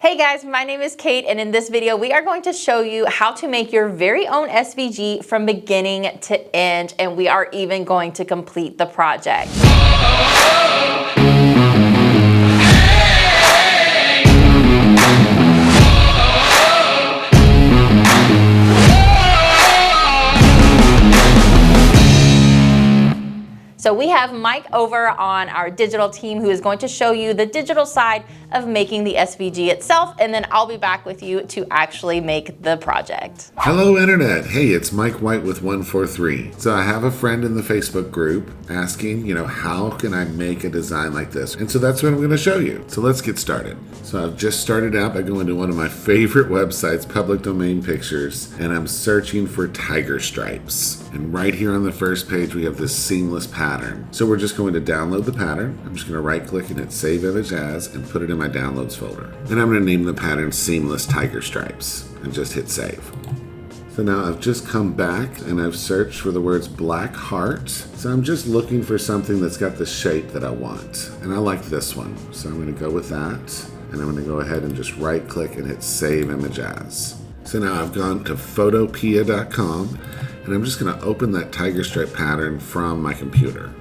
Hey guys, my name is Kate, and in this video we are going to show you how to make your very own SVG from beginning to end, and we are even going to complete the project. So we have Mike over on our digital team who is going to show you the digital side of making the SVG itself, and then I'll be back with you to actually make the project. Hello Internet. Hey, it's Mike White with 143. So I have a friend in the Facebook group asking, how can I make a design like this? And so that's what I'm going to show you. So let's get started. So I've just started out by going to one of my favorite websites, Public Domain Pictures, and I'm searching for tiger stripes. And right here on the first page, we have this seamless pattern. So we're just going to download the pattern. I'm just going to right click and hit Save Image As and put it in my downloads folder. And I'm going to name the pattern Seamless Tiger Stripes and just hit Save. So now I've just come back and I've searched for the words black heart. So I'm just looking for something that's got the shape that I want. And I like this one. So I'm going to go with that. And I'm going to go ahead and just right click and hit Save Image As. So now I've gone to Photopea.com and I'm just going to open that tiger stripe pattern from my computer.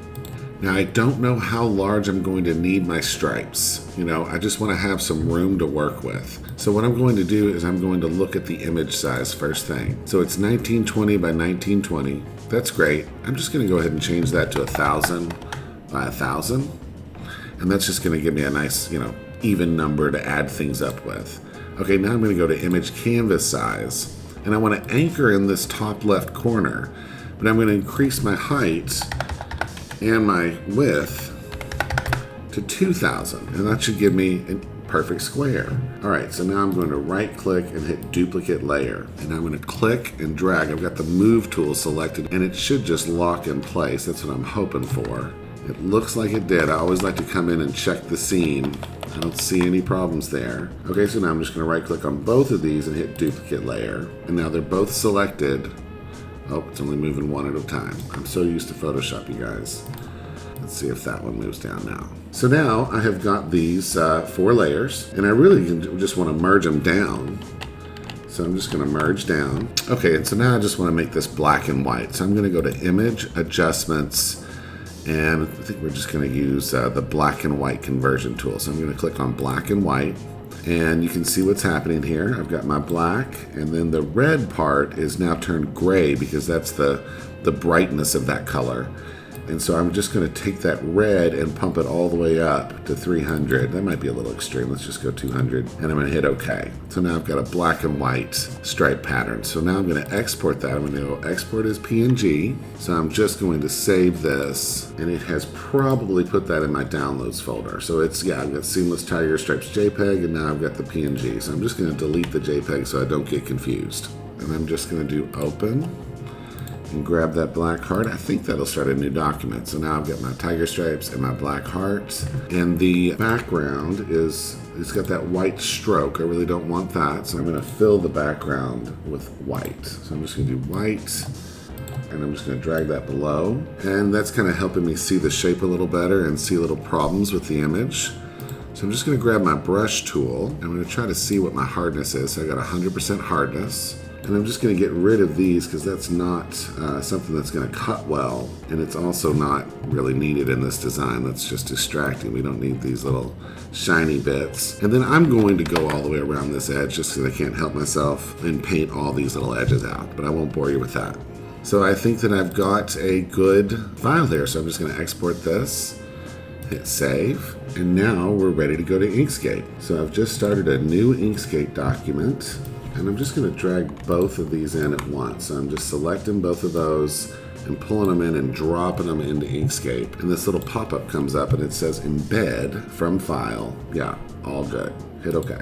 Now I don't know how large I'm going to need my stripes. I just want to have some room to work with. So what I'm going to do is I'm going to look at the image size first thing. So it's 1920 by 1920. That's great. I'm just going to go ahead and change that to 1000 by 1000. And that's just going to give me a nice, even number to add things up with. Okay, now I'm going to go to image canvas size. And I want to anchor in this top left corner, but I'm going to increase my height and my width to 2000, and that should give me a perfect square. All right, so now I'm going to right click and hit duplicate layer, and I'm going to click and drag. I've got the move tool selected, and it should just lock in place. That's what I'm hoping for. It looks like it did. I always like to come in and check the scene. I don't see any problems there. Okay, so now I'm just going to right click on both of these and hit duplicate layer. And now they're both selected. Oh, it's only moving one at a time. I'm so used to Photoshop, you guys. Let's see if that one moves down now. So now I have got these 4 layers, and I really just want to merge them down. So I'm just going to merge down. Okay, and so now I just want to make this black and white. So I'm going to go to Image, Adjustments, and I think we're just going to use the black and white conversion tool. So I'm going to click on black and white, and you can see what's happening here. I've got my black, and then the red part is now turned gray because that's the brightness of that color. And so I'm just going to take that red and pump it all the way up to 300. That might be a little extreme. Let's just go 200. And I'm going to hit OK. So now I've got a black and white stripe pattern. So now I'm going to export that. I'm going to go export as PNG. So I'm just going to save this. And it has probably put that in my downloads folder. So I've got Seamless Tiger Stripes JPEG, and now I've got the PNG. So I'm just going to delete the JPEG so I don't get confused. And I'm just going to do open and grab that black heart. I think that'll start a new document. So now I've got my tiger stripes and my black heart. And the background it's got that white stroke. I really don't want that. So I'm gonna fill the background with white. So I'm just gonna do white, and I'm just gonna drag that below. And that's kind of helping me see the shape a little better and see little problems with the image. So I'm just gonna grab my brush tool. I'm gonna try to see what my hardness is. So I got 100% hardness. And I'm just going to get rid of these because that's not something that's going to cut well. And it's also not really needed in this design. That's just distracting. We don't need these little shiny bits. And then I'm going to go all the way around this edge just because I can't help myself and paint all these little edges out. But I won't bore you with that. So I think that I've got a good file there. So I'm just going to export this, hit save. And now we're ready to go to Inkscape. So I've just started a new Inkscape document. And I'm just going to drag both of these in at once. So I'm just selecting both of those and pulling them in and dropping them into Inkscape. And this little pop-up comes up and it says embed from file. Yeah, all good. Hit OK.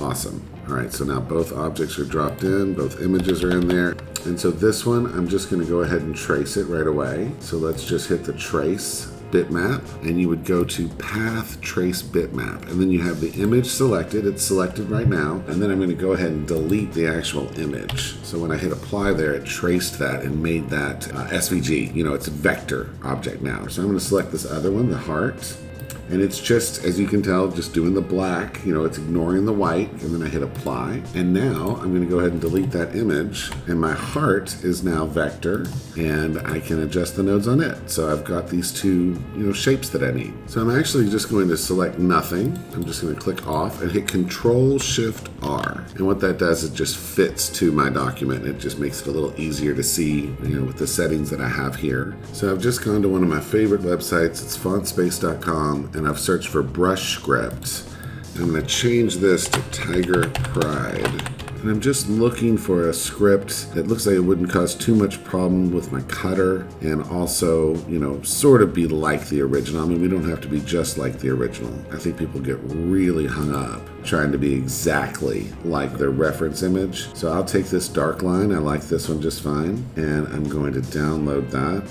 Awesome. All right, so now both objects are dropped in, both images are in there. And so this one, I'm just going to go ahead and trace it right away. So let's just hit the trace bitmap, and you would go to path trace bitmap, and then you have the image selected. It's selected right now, and then I'm going to go ahead and delete the actual image. So when I hit apply there, it traced that and made that SVG. It's a vector object now. So I'm going to select this other one, the heart, And it's just, as you can tell, just doing the black, you know, it's ignoring the white, and then I hit apply. And now I'm going to go ahead and delete that image, and my heart is now vector, and I can adjust the nodes on it. So I've got these two, you know, shapes that I need. So I'm actually just going to select nothing. I'm just going to click off and hit Control-Shift-R. And what that does is just fits to my document. It just makes it a little easier to see, you know, with the settings that I have here. So I've just gone to one of my favorite websites. It's fontspace.com, and I've searched for brush script. I'm going to change this to Tiger Pride. And I'm just looking for a script that looks like it wouldn't cause too much problem with my cutter, and also, you know, sort of be like the original. I mean, we don't have to be just like the original. I think people get really hung up trying to be exactly like their reference image. So I'll take this dark line. I like this one just fine. And I'm going to download that.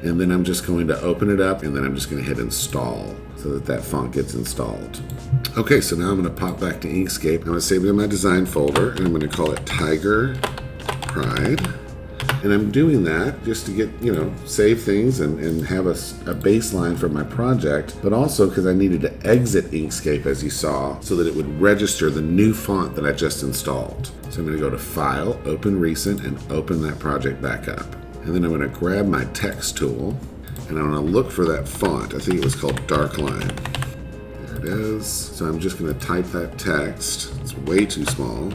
And then I'm just going to open it up, and then I'm just going to hit install so that font gets installed. Okay, so now I'm going to pop back to Inkscape. I'm going to save it in my design folder, and I'm going to call it Tiger Pride. And I'm doing that just to get, you know, save things and have a baseline for my project, but also because I needed to exit Inkscape, as you saw, so that it would register the new font that I just installed. So I'm going to go to File, Open Recent, and open that project back up. And then I'm going to grab my text tool, and I'm going to look for that font. I think it was called Darkline. There it is. So I'm just going to type that text. It's way too small.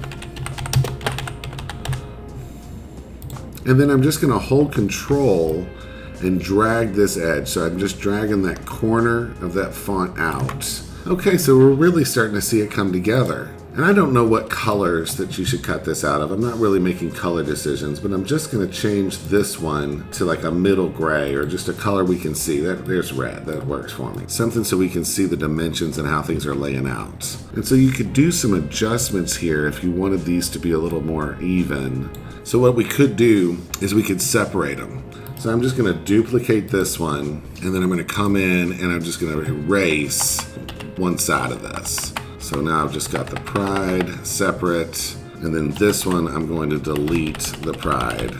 And then I'm just going to hold Control and drag this edge. So I'm just dragging that corner of that font out. Okay, so we're really starting to see it come together. And I don't know what colors that you should cut this out of. I'm not really making color decisions, but I'm just going to change this one to like a middle gray, or just a color we can see. There's red. That works for me. Something so we can see the dimensions and how things are laying out. And so you could do some adjustments here if you wanted these to be a little more even. So what we could do is we could separate them. So I'm just going to duplicate this one, and then I'm going to come in and I'm just going to erase one side of this. So now I've just got the Pride separate, and then this one I'm going to delete the Pride.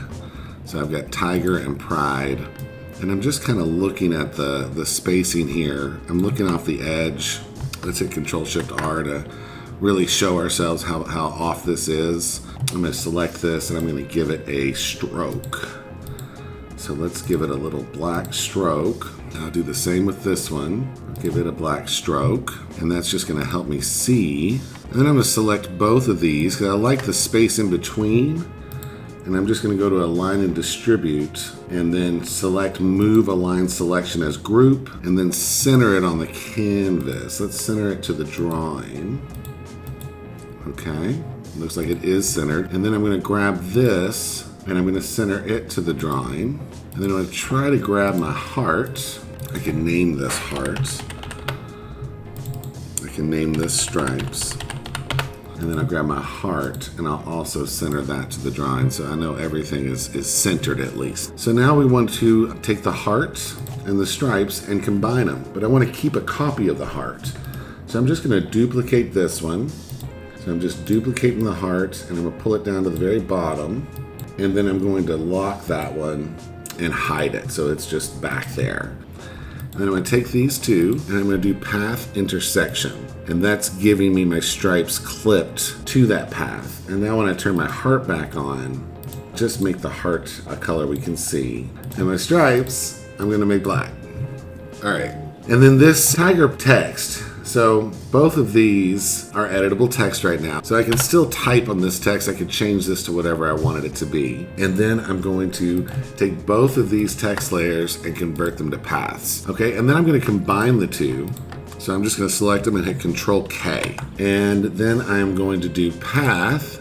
So I've got Tiger and Pride, and I'm just kind of looking at the spacing here. I'm looking off the edge. Let's hit Control-Shift-R to really show ourselves how off this is. I'm going to select this, and I'm going to give it a stroke. So let's give it a little black stroke. I'll do the same with this one. I'll give it a black stroke, and that's just going to help me see. And then I'm going to select both of these because I like the space in between. And I'm just going to go to Align and Distribute, and then select Move Align Selection as Group, and then center it on the canvas. Let's center it to the drawing. Okay, looks like it is centered. And then I'm going to grab this, and I'm going to center it to the drawing. And then I'm going to try to grab my heart. I can name this heart. I can name this stripes. And then I'll grab my heart, and I'll also center that to the drawing, so I know everything is centered at least. So now we want to take the heart and the stripes and combine them, but I want to keep a copy of the heart. So I'm just going to duplicate this one. So I'm just duplicating the heart, and I'm going to pull it down to the very bottom, and then I'm going to lock that one and hide it so it's just back there. And then I'm going to take these two, and I'm going to do path intersection. And that's giving me my stripes clipped to that path. And now when I turn my heart back on, just make the heart a color we can see. And my stripes, I'm going to make black. All right. And then this tiger text. So both of these are editable text right now. So I can still type on this text. I could change this to whatever I wanted it to be. And then I'm going to take both of these text layers and convert them to paths. Okay, and then I'm going to combine the two. So I'm just going to select them and hit Control K. And then I'm going to do path,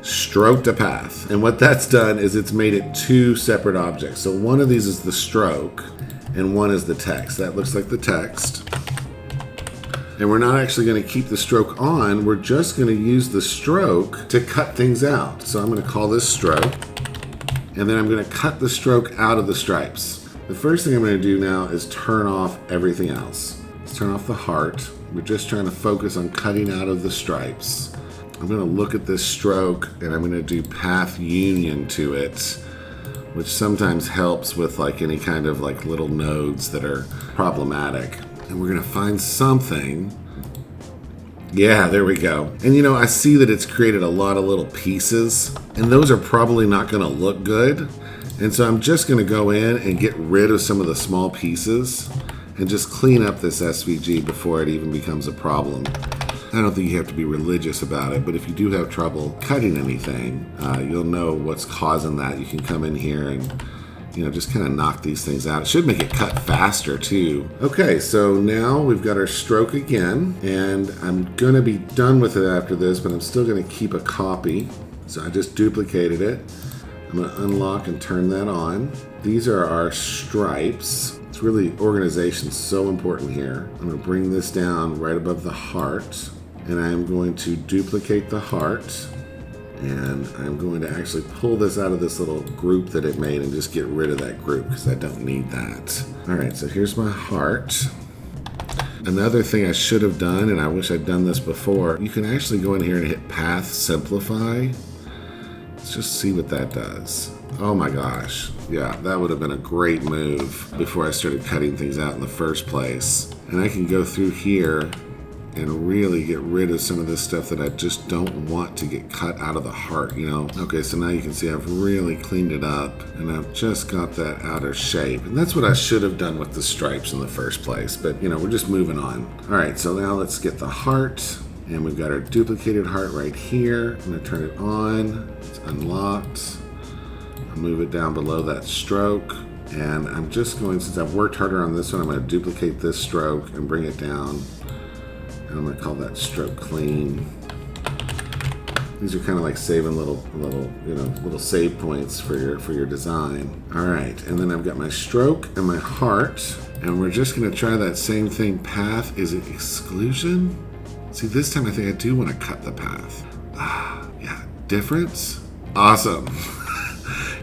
stroke to path. And what that's done is it's made it two separate objects. So one of these is the stroke and one is the text. That looks like the text. And we're not actually going to keep the stroke on. We're just going to use the stroke to cut things out. So I'm going to call this stroke. And then I'm going to cut the stroke out of the stripes. The first thing I'm going to do now is turn off everything else. Let's turn off the heart. We're just trying to focus on cutting out of the stripes. I'm going to look at this stroke, and I'm going to do path union to it, which sometimes helps with like any kind of like little nodes that are problematic. And we're gonna find something. Yeah, there we go. And you know, I see that it's created a lot of little pieces, and those are probably not gonna look good. And so I'm just gonna go in and get rid of some of the small pieces and just clean up this SVG before it even becomes a problem. I don't think you have to be religious about it, but if you do have trouble cutting anything, you'll know what's causing that. You can come in here and, you know, just kind of knock these things out. It should make it cut faster too. Okay, so now we've got our stroke again, and I'm gonna be done with it after this, but I'm still gonna keep a copy. So I just duplicated it. I'm gonna unlock and turn that on. These are our stripes. It's really, organization's so important here. I'm gonna bring this down right above the heart, and I'm going to duplicate the heart, and I'm going to actually pull this out of this little group that it made and just get rid of that group because I don't need that. All right, so here's my heart. Another thing I should have done, and I wish I'd done this before, you can actually go in here and hit Path Simplify. Let's just see what that does. Oh my gosh. Yeah, that would have been a great move before I started cutting things out in the first place. And I can go through here and really get rid of some of this stuff that I just don't want to get cut out of the heart, you know? Okay, so now you can see I've really cleaned it up, and I've just got that outer shape. And that's what I should have done with the stripes in the first place, but you know, we're just moving on. All right, so now let's get the heart, and we've got our duplicated heart right here. I'm gonna turn it on, it's unlocked. I'll move it down below that stroke, and I'm just going, since I've worked harder on this one, I'm gonna duplicate this stroke and bring it down. And I'm gonna call that stroke clean. These are kind of like saving little save points for your design. All right, and then I've got my stroke and my heart, and we're just gonna try that same thing. Path, is it exclusion? See, this time I think I do want to cut the path. Yeah, difference? Awesome.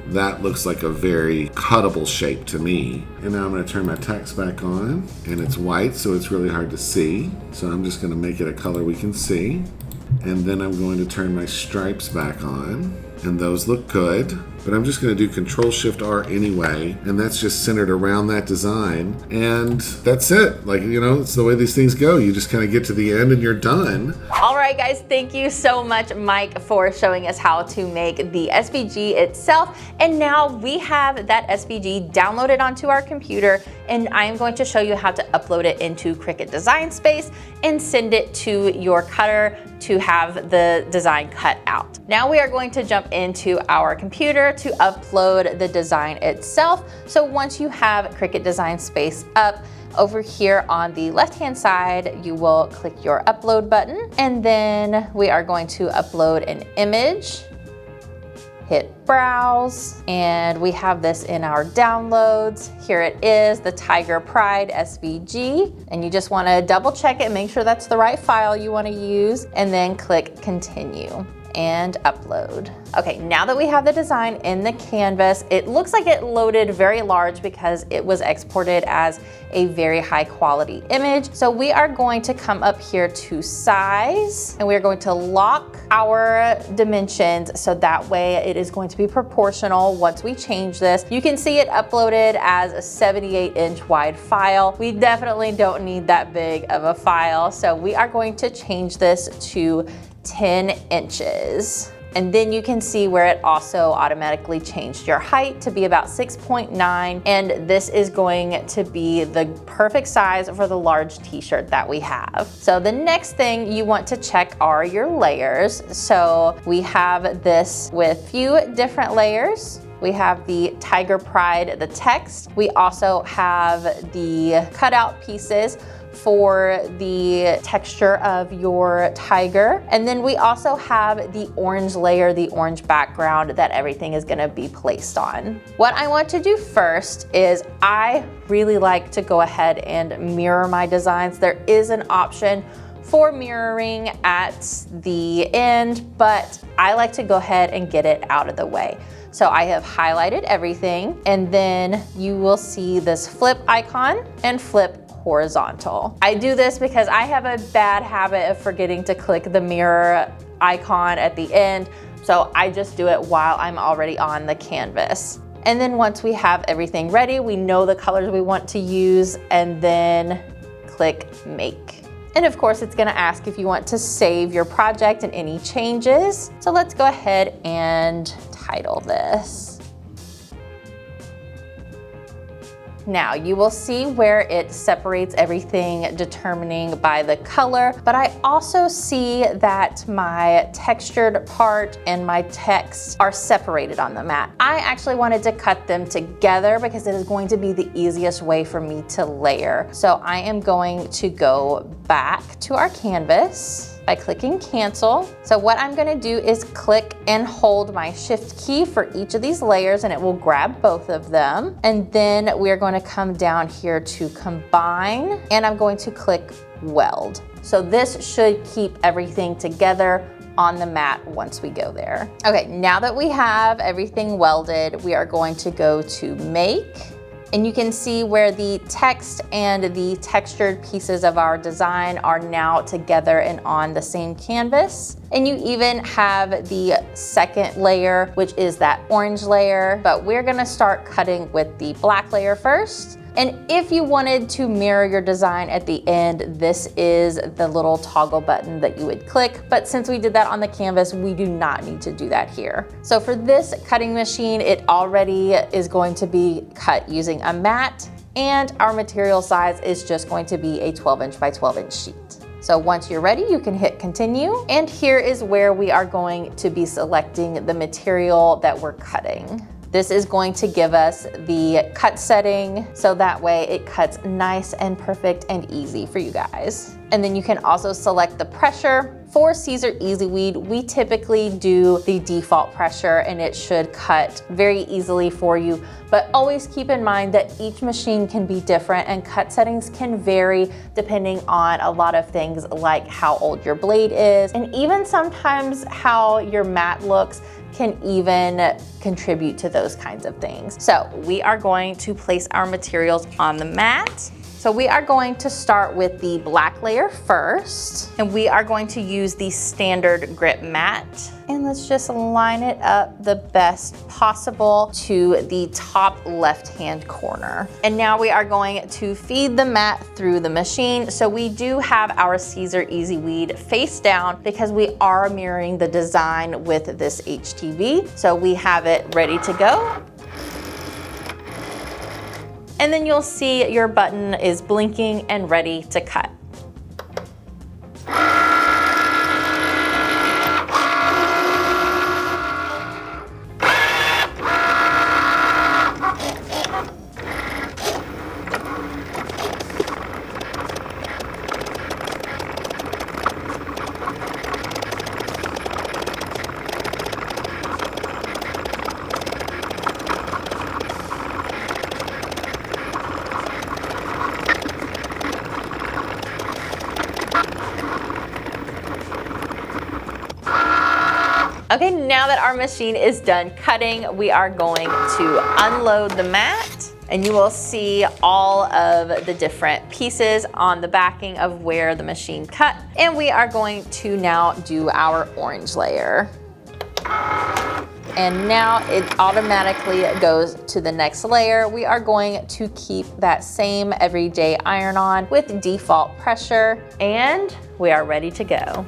That looks like a very cuttable shape to me. And now I'm gonna turn my text back on, and it's white, so it's really hard to see. So I'm just gonna make it a color we can see. And then I'm going to turn my stripes back on, and those look good. But I'm just gonna do Control-Shift-R anyway, and that's just centered around that design. And that's it. Like, you know, it's the way these things go. You just kind of get to the end and you're done. All right, guys, thank you so much, Mike, for showing us how to make the SVG itself. And now we have that SVG downloaded onto our computer, and I am going to show you how to upload it into Cricut Design Space and send it to your cutter to have the design cut out. Now we are going to jump into our computer to upload the design itself. So once you have Cricut Design Space up, over here on the left-hand side, you will click your upload button, and then we are going to upload an image. Hit browse, and we have this in our downloads. Here it is, the Tiger Pride SVG, and you just want to double check it, make sure that's the right file you want to use, and then click continue and upload. Okay, now that we have the design in the canvas, it looks like it loaded very large because it was exported as a very high quality image. So we are going to come up here to size, and we're going to lock our dimensions so that way it is going to be proportional once we change this. You can see it uploaded as a 78-inch wide file. We definitely don't need that big of a file, so we are going to change this to 10 inches. And then you can see where it also automatically changed your height to be about 6.9. And this is going to be the perfect size for the large t-shirt that we have. So the next thing you want to check are your layers. So we have this with few different layers. We have the Tiger Pride, the text. We also have the cutout pieces for the texture of your tiger. And then we also have the orange layer, the orange background that everything is gonna be placed on. What I want to do first is I really like to go ahead and mirror my designs. There is an option for mirroring at the end, but I like to go ahead and get it out of the way. So I have highlighted everything, and then you will see this flip icon and flip horizontal. I do this because I have a bad habit of forgetting to click the mirror icon at the end, so I just do it while I'm already on the canvas. And then once we have everything ready, we know the colors we want to use, and then click Make. And of course, it's gonna ask if you want to save your project and any changes. So let's go ahead and title this. Now you will see where it separates everything determining by the color, but I also see that my textured part and my text are separated on the mat. I actually wanted to cut them together because it is going to be the easiest way for me to layer. So I am going to go back to our canvas by clicking cancel. So what I'm gonna do is click and hold my shift key for each of these layers and it will grab both of them. And then we're going to come down here to combine and I'm going to click weld. So this should keep everything together on the mat once we go there. Okay, now that we have everything welded, we are going to go to make. And you can see where the text and the textured pieces of our design are now together and on the same canvas. And you even have the second layer, which is that orange layer, but we're gonna start cutting with the black layer first. And if you wanted to mirror your design at the end, this is the little toggle button that you would click. But since we did that on the canvas, we do not need to do that here. So for this cutting machine, it already is going to be cut using a mat and our material size is just going to be a 12" by 12" sheet. So once you're ready, you can hit continue. And here is where we are going to be selecting the material that we're cutting. This is going to give us the cut setting, so that way it cuts nice and perfect and easy for you guys. And then you can also select the pressure. For Caesar Easy Weed, we typically do the default pressure and it should cut very easily for you. But always keep in mind that each machine can be different and cut settings can vary depending on a lot of things like how old your blade is and even sometimes how your mat looks can even contribute to those kinds of things. So we are going to place our materials on the mat. So we are going to start with the black layer first, and we are going to use the standard grip mat. And let's just line it up the best possible to the top left-hand corner. And now we are going to feed the mat through the machine. So we do have our Caesar Easy Weed face down because we are mirroring the design with this HTV. So we have it ready to go. And then you'll see your button is blinking and ready to cut. Okay, now that our machine is done cutting, we are going to unload the mat and you will see all of the different pieces on the backing of where the machine cut. And we are going to now do our orange layer. And now it automatically goes to the next layer. We are going to keep that same everyday iron on with default pressure and we are ready to go.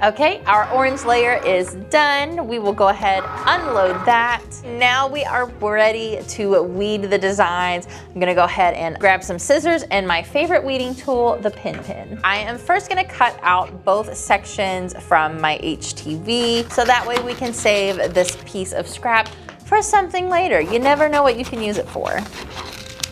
Okay, our orange layer is done. We will go ahead, unload that. Now we are ready to weed the designs. I'm gonna go ahead and grab some scissors and my favorite weeding tool, the pin. I am first gonna cut out both sections from my HTV so that way we can save this piece of scrap for something later. You never know what you can use it for.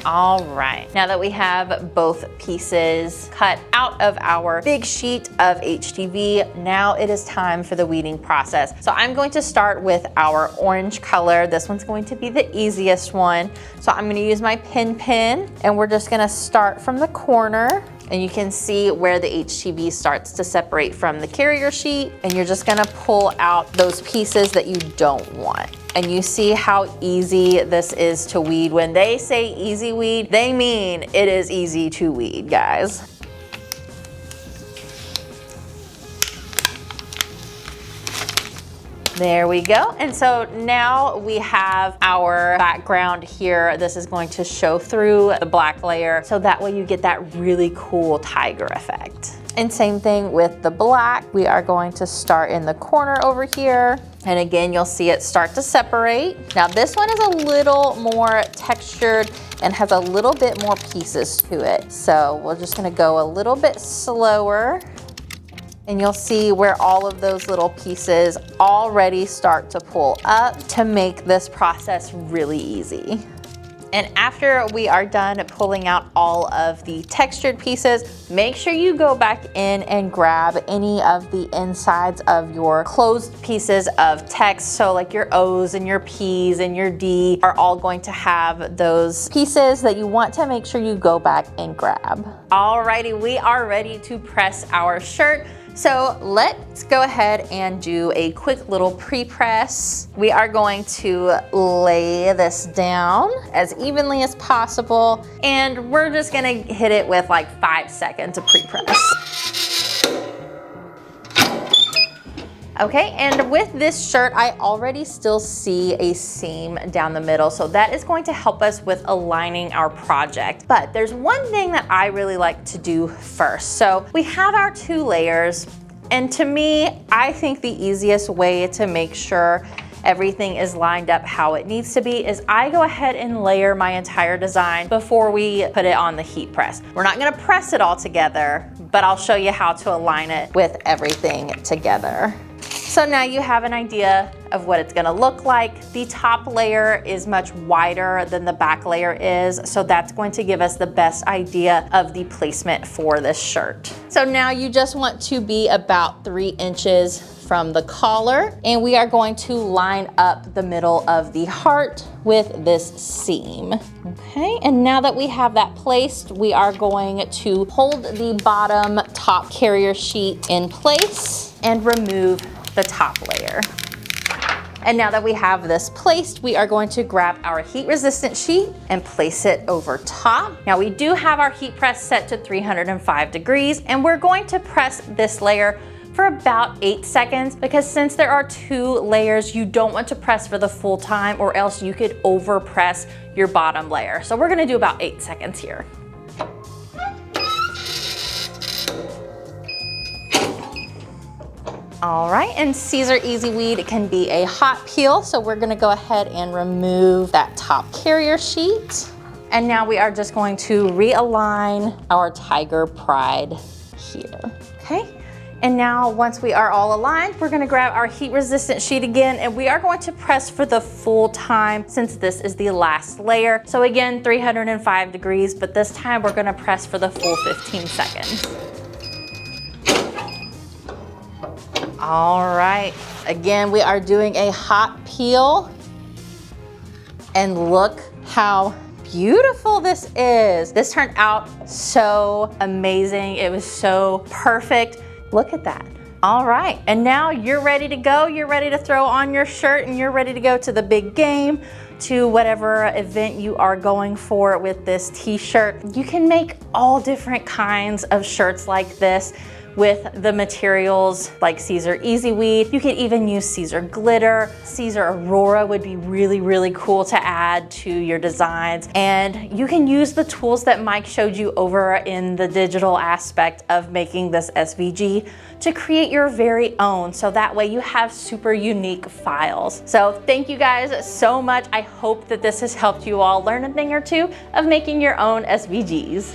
All right, now that we have both pieces cut out of our big sheet of HTV, now it is time for the weeding process. So I'm going to start with our orange color. This one's going to be the easiest one. So I'm gonna use my pin and we're just gonna start from the corner And you can see where the HTV starts to separate from the carrier sheet, and you're just gonna pull out those pieces that you don't want. And you see how easy this is to weed. When they say easy weed, they mean it is easy to weed, guys. There we go. And so now we have our background here. This is going to show through the black layer, so that way you get that really cool tiger effect. And same thing with the black. We are going to start in the corner over here. And again, you'll see it start to separate. Now this one is a little more textured and has a little bit more pieces to it. So we're just gonna go a little bit slower. And you'll see where all of those little pieces already start to pull up to make this process really easy. And after we are done pulling out all of the textured pieces, make sure you go back in and grab any of the insides of your closed pieces of text. So like your O's and your P's and your D are all going to have those pieces that you want to make sure you go back and grab. Alrighty, we are ready to press our shirt. So let's go ahead and do a quick little pre-press. We are going to lay this down as evenly as possible, and we're just gonna hit it with like 5 seconds of pre-press. Okay, and with this shirt, I already still see a seam down the middle, so that is going to help us with aligning our project. But there's one thing that I really like to do first. So we have our 2 layers, and to me, I think the easiest way to make sure everything is lined up how it needs to be is I go ahead and layer my entire design before we put it on the heat press. We're not gonna press it all together, but I'll show you how to align it with everything together. So now you have an idea of what it's gonna look like. The top layer is much wider than the back layer is, so that's going to give us the best idea of the placement for this shirt. So now you just want to be about 3 inches from the collar, and we are going to line up the middle of the heart with this seam. Okay, and now that we have that placed, we are going to hold the bottom top carrier sheet in place and remove the top layer. And now that we have this placed, we are going to grab our heat resistant sheet and place it over top. Now we do have our heat press set to 305 degrees, and we're going to press this layer for about 8 seconds, because since there are 2 layers, you don't want to press for the full time, or else you could over press your bottom layer. So we're gonna do about 8 seconds here. All right, and Caesar Easy Weed can be a hot peel, so we're gonna go ahead and remove that top carrier sheet. And now we are just going to realign our Tiger Pride here, okay? And now once we are all aligned, we're gonna grab our heat resistant sheet again, and we are going to press for the full time since this is the last layer. So again, 305 degrees, but this time we're gonna press for the full 15 seconds. All right, again, we are doing a hot peel, and look how beautiful this is. This turned out so amazing. It was so perfect. Look at that. All right, and now you're ready to go. You're ready to throw on your shirt, and you're ready to go to the big game, to whatever event you are going for with this t-shirt. You can make all different kinds of shirts like this with the materials like Caesar Easy Weed. You could even use Caesar Glitter. Caesar Aurora would be really, really cool to add to your designs. And you can use the tools that Mike showed you over in the digital aspect of making this SVG to create your very own, so that way you have super unique files. So thank you guys so much. I hope that this has helped you all learn a thing or two of making your own SVGs.